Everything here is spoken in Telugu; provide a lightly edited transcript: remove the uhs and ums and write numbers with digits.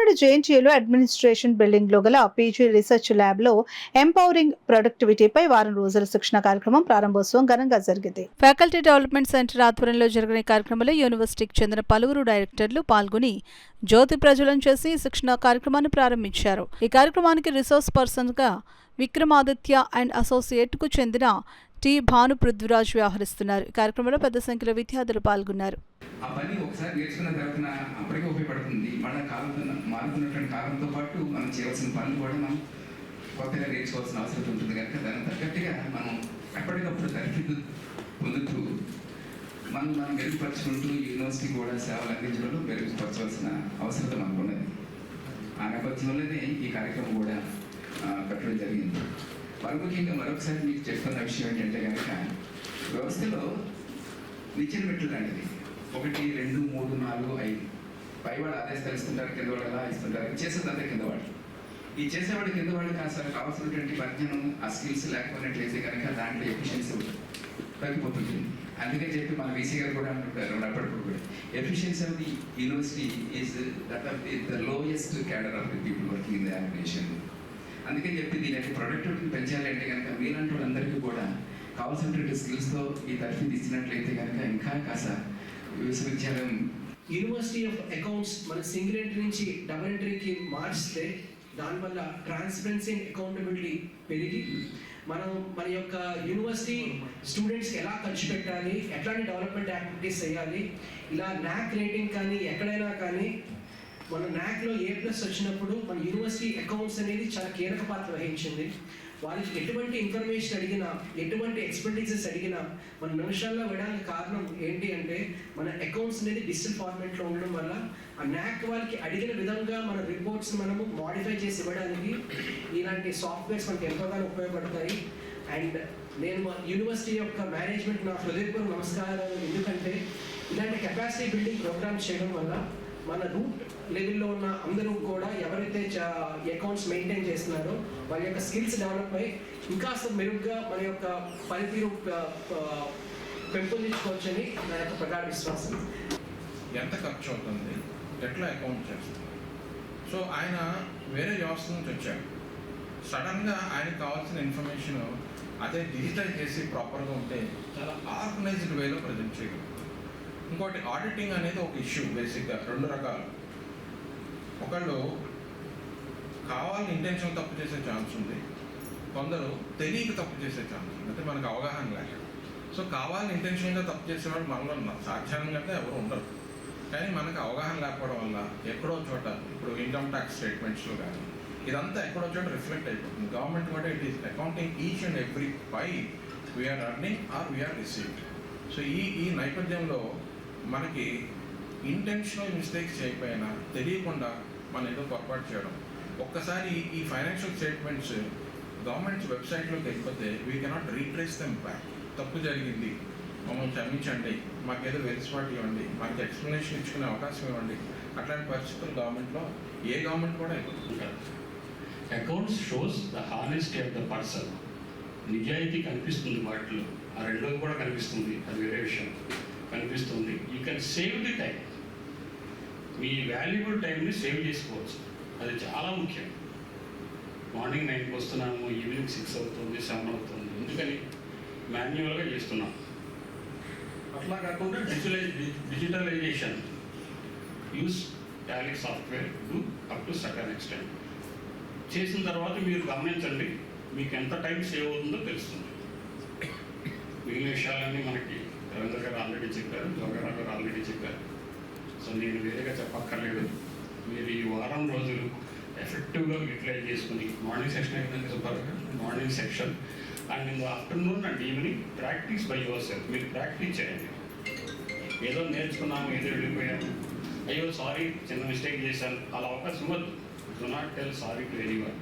ధర్మవరం జేఎన్టీయూలో అడ్మినిస్ట్రేషన్ బిల్డింగ్ లో గల పీజీ రీసెర్చ్ ల్యాబ్ లో ఎంపవరింగ్ ప్రొడక్టివిటీపై వారం రోజుల శిక్షణ కార్యక్రమం ప్రారంభోత్సవం ఘనంగా జరిగింది. ఫ్యాకల్టీ డెవలప్మెంట్ సెంటర్ ఆధ్వర్యంలో జరిగిన కార్యక్రమంలో యూనివర్సిటీకి చెందిన పలువురు డైరెక్టర్లు పాల్గొని జ్యోతి ప్రజ్వలన చేసి శిక్షణ కార్యక్రమాన్ని ప్రారంభించారు. ఈ కార్యక్రమానికి రిసోర్స్ పర్సన్ గా విక్రమాదిత్య అండ్ అసోసియేట్ కు చెందిన టి భాను పృథ్వీరాజ్ వ్యవహరిస్తున్నారు. ఈ కార్యక్రమంలో పెద్ద సంఖ్యలో విద్యార్థులు పాల్గొన్నారు. ఆ పని ఒకసారి నేర్చుకున్న తర్వాత అప్పటికే ఉపయోగపడుతుంది. మన కాలంతో మారుతున్నటువంటి కాలంతో పాటు మనం చేయవలసిన పనులు కూడా మనం కొత్తగా నేర్చుకోవాల్సిన అవసరం ఉంటుంది కనుక దానికి తగ్గట్టుగా మనం ఎప్పటికప్పుడు తరఫీదు పొందుతూ మనం మెరుగుపరుచుకుంటూ యూనివర్సిటీ కూడా సేవలు అందించడంలో మెరుగుపరచవలసిన అవసరం మనకు ఉన్నది. ఆ నేపథ్యంలోనే ఈ కార్యక్రమం కూడా పెట్టడం జరిగింది. ముఖ్యంగా మరొకసారి మీకు చెప్తున్న విషయం ఏంటంటే కనుక వ్యవస్థలో నిచ్చెన మెట్లు లాంటిది 1, 2, 3, 4, 5 పైవాడు ఆదేశాలు ఇస్తుంటారు, కింద వాళ్ళు ఎలా ఇస్తుంటారు, చేసేదంతా కిందవాడు. ఈ చేసేవాడు కిందవాడు కావాల్సినటువంటి పరిజ్ఞానం ఆ స్కిల్స్ లేకపోయినట్లయితే కనుక దాంట్లో ఎఫిషియన్సీ తగ్గిపోతుంది. అందుకని చెప్పి మన వీసీ గారు కూడా అంటుంటారు అప్పటిప్పుడు కూడా efficiency of the university is that of the lowest cadre of the people working in the organisation. అందుకని చెప్పి దీని యొక్క ప్రొడక్టివిటీని పెంచాలి అంటే కనుక మీలాంటి వాళ్ళందరికీ కూడా కావాల్సినటువంటి స్కిల్స్తో ఈ తరఫీ ఇచ్చినట్లయితే కనుక ఇంకా కాస్త విశ్వవిద్యాలయం యూనివర్సిటీ ఆఫ్ అకౌంట్స్ మన సింగిల్ ఎంట్రీ నుంచి డబుల్ ఎంట్రీకి మార్చితే దానివల్ల ట్రాన్స్పరెన్సీ అండ్ అకౌంటబిలిటీ పెరిగి మనం మన యొక్క యూనివర్సిటీ స్టూడెంట్స్కి ఎలా ఖర్చు పెట్టాలి, ఎట్లాంటి డెవలప్మెంట్ యాక్టివిటీస్ చేయాలి, ఇలా NAAC రేటింగ్ కానీ ఎక్కడైనా కానీ మన NAACలో A+ వచ్చినప్పుడు మన యూనివర్సిటీ అకౌంట్స్ అనేది చాలా కీలక పాత్ర వహించింది. వాళ్ళకి ఎటువంటి ఇన్ఫర్మేషన్ అడిగినా, ఎటువంటి ఎక్స్పర్టీసెస్ అడిగినా మన నిమిషాల్లో వెళ్ళడానికి కారణం ఏంటి అంటే మన అకౌంట్స్ అనేది డిజిటల్ ఫార్మాట్లో ఉండడం వల్ల ఆ NAAC వాళ్ళకి అడిగిన విధంగా మన రిపోర్ట్స్ మనము మాడిఫై చేసి ఇవ్వడానికి ఇలాంటి సాఫ్ట్వేర్స్ మనకి ఎంతగానో ఉపయోగపడతాయి. అండ్ నేను మా యూనివర్సిటీ యొక్క మేనేజ్మెంట్ నా హృదయపూర్వక నమస్కారాలు. ఎందుకంటే ఇలాంటి కెపాసిటీ బిల్డింగ్ ప్రోగ్రామ్స్ చేయడం వల్ల మన రూట్ లెవెల్లో ఉన్న అందరూ కూడా ఎవరైతే అకౌంట్స్ మెయింటైన్ చేస్తున్నారో వాళ్ళ యొక్క స్కిల్స్ డెవలప్ అయ్యి ఇంకా మెరుగ్గా మన యొక్క పనితీరు పెంపొందించుకోవచ్చని నా యొక్క ప్రగాఢ విశ్వాసం. ఎంత ఖర్చు అవుతుంది, ఎట్లా అకౌంట్ చేస్తుంది. సో ఆయన వేరే వ్యవస్థ నుంచి వచ్చారు. సడన్గా ఆయనకు కావాల్సిన ఇన్ఫర్మేషన్ అదే డిజిటల్ చేసి ప్రాపర్గా ఉంటే చాలా ఆర్గనైజ్డ్ వేలో ప్రజెంట్ చేయగలరు. ఇంకోటి ఆడిటింగ్ అనేది ఒక ఇష్యూ. బేసిక్గా 2 రకాలు. ఒకళ్ళు కావాలని ఇంటెన్షన్ తప్పు చేసే ఛాన్స్ ఉంది, కొందరు తెలియక తప్పు చేసే ఛాన్స్ ఉంది, అంటే మనకు అవగాహన లేక. సో కావాలని ఇంటెన్షన్గా తప్పు చేసేవాళ్ళు మనలో సాధారణంగా ఎవరు ఉండరు. కానీ మనకు అవగాహన లేకపోవడం వల్ల ఎక్కడో చోట ఇప్పుడు ఇన్కమ్ ట్యాక్స్ స్టేట్మెంట్స్లో కానీ ఇదంతా ఎక్కడో చోట రిఫ్లెక్ట్ అయిపోతుంది. గవర్నమెంట్ కూడా it is accounting each and every pie we are earning or we are received. So ఈ నేపథ్యంలో మనకి ఇంటెన్షనల్ మిస్టేక్స్ చేయకపోయినా తెలియకుండా మనం ఏదో పొరపాటు చేయడం. ఒక్కసారి ఈ ఫైనాన్షియల్ స్టేట్మెంట్స్ గవర్నమెంట్ వెబ్సైట్లోకి వెళ్ళిపోతే we cannot retrace them back. తప్పు జరిగింది, మమ్మల్ని క్షమించండి, మాకేదో వెలుసుబాటు ఇవ్వండి, మాకు ఎక్స్ప్లెనేషన్ ఇచ్చుకునే అవకాశం ఇవ్వండి. అట్లాంటి పరిస్థితులు గవర్నమెంట్లో ఏ గవర్నమెంట్ కూడా అయిపోతుంది. Accounts shows the honesty of the person. నిజాయితీ కనిపిస్తుంది వాటిలో. ఆ రెండోది కూడా కనిపిస్తుంది, అది వేరే విషయం కనిపిస్తుంది. You can save the time. Me valuable టైంని సేవ్ చేసుకోవచ్చు, అది చాలా ముఖ్యం. మార్నింగ్ 9కి వస్తున్నాము, ఈవినింగ్ 6 అవుతుంది, 7 అవుతుంది. ఎందుకని మాన్యువల్గా చేస్తున్నాం. అట్లా కాకుండా digitalisation use Tally software to up to certain extent చేసిన తర్వాత మీరు గమనించండి మీకు ఎంత టైం సేవ్ అవుతుందో తెలుస్తుంది. మిగిలిన విషయాలన్నీ మనకి రవీంద్ర గారు ఆల్రెడీ చెప్పారు, జోగారావు గారు ఆల్రెడీ చెప్పారు. సో నేను వేరేగా చెప్పక్కర్లేదు. మీరు ఈ వారం రోజులు ఎఫెక్టివ్గా యూటిలైజ్ చేసుకుని మార్నింగ్ సెక్షన్ అయిపోయింది చెప్పారు, morning section and in the afternoon and evening practice by your self. మీరు ప్రాక్టీస్ చేయండి. ఏదో నేర్చుకున్నాము, ఏదో వెళ్ళిపోయాము, అయ్యో సారీ చిన్న మిస్టేక్ చేశాను, అలా అవకాశం ఇవ్వద్దు. Do not tell sorry to anyone.